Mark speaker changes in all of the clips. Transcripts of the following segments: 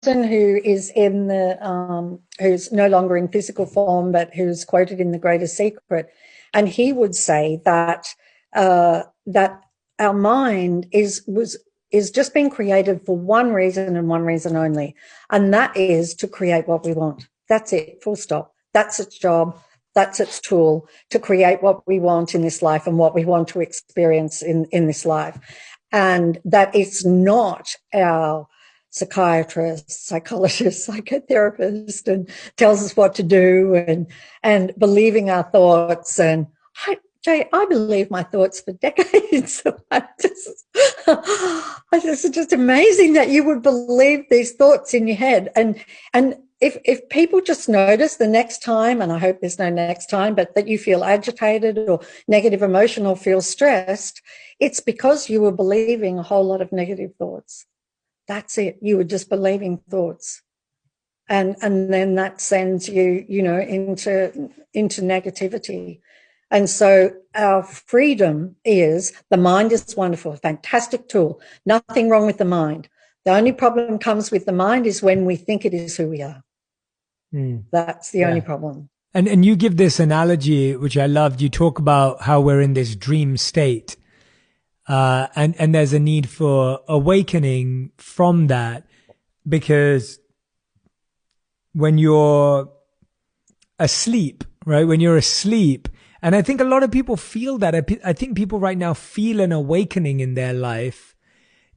Speaker 1: who is in the who's no longer in physical form, but who's quoted in The Greatest Secret, and he would say that that our mind is just being created for one reason and one reason only, and that is to create what we want. That's it, full stop. That's its job. That's its tool, to create what we want in this life and what we want to experience in this life. And that it's not our psychiatrist, psychologist, psychotherapist, and tells us what to do, and believing our thoughts. And Jay, I believe my thoughts for decades. It's just amazing that you would believe these thoughts in your head. And if people just notice the next time, and I hope there's no next time, but that you feel agitated or negative emotion or feel stressed, it's because you were believing a whole lot of negative thoughts. That's it. You were just believing thoughts. And then that sends you, into negativity. And so our freedom is, the mind is wonderful, a fantastic tool. Nothing wrong with the mind. The only problem comes with the mind is when we think it is who we are. That's the only problem.
Speaker 2: And you give this analogy, which I loved. You talk about how we're in this dream state, and there's a need for awakening from that, because when you're asleep, right? When you're asleep, and I think a lot of people feel that. I think people right now feel an awakening in their life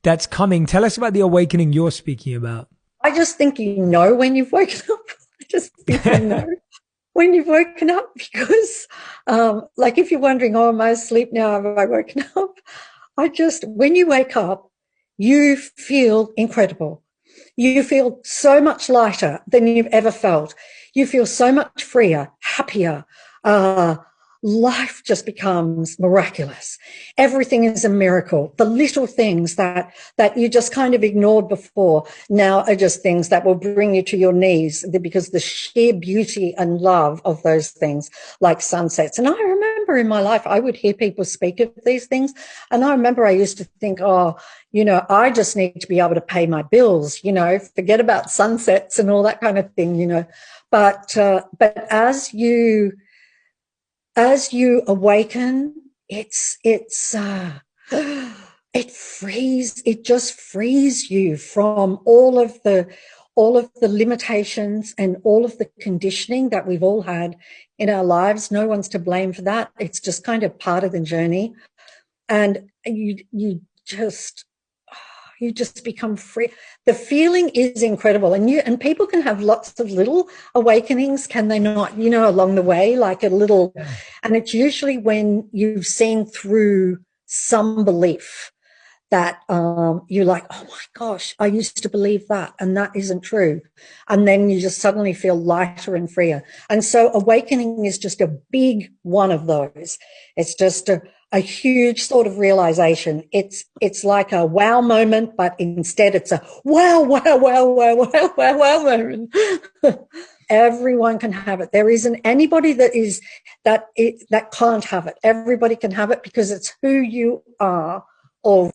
Speaker 2: that's coming. Tell us about the awakening you're speaking about.
Speaker 1: I just think you know when you've woken up. I just think you know when you've woken up, because like if you're wondering, oh, am I asleep now? Have I woken up? When you wake up, you feel incredible. You feel so much lighter than you've ever felt. You feel so much freer, happier. Life just becomes miraculous. Everything is a miracle. The little things that you just kind of ignored before now are just things that will bring you to your knees, because the sheer beauty and love of those things, like sunsets. And I remember in my life, I would hear people speak of these things. And I remember I used to think, I just need to be able to pay my bills, forget about sunsets and all that kind of thing, But as you awaken, it just frees you from all of the limitations and all of the conditioning that we've all had in our lives. No one's to blame for that. It's just kind of part of the journey. And you just become free. The feeling is incredible. And people can have lots of little awakenings, can they not, along the way, like a little, and it's usually when you've seen through some belief that you're like, oh my gosh, I used to believe that, and that isn't true. And then you just suddenly feel lighter and freer. And so awakening is just a big one of those. It's just a huge sort of realization. It's like a wow moment, but instead it's a wow moment. Everyone can have it. There isn't anybody that can't have it. Everybody can have it, because it's who you are already.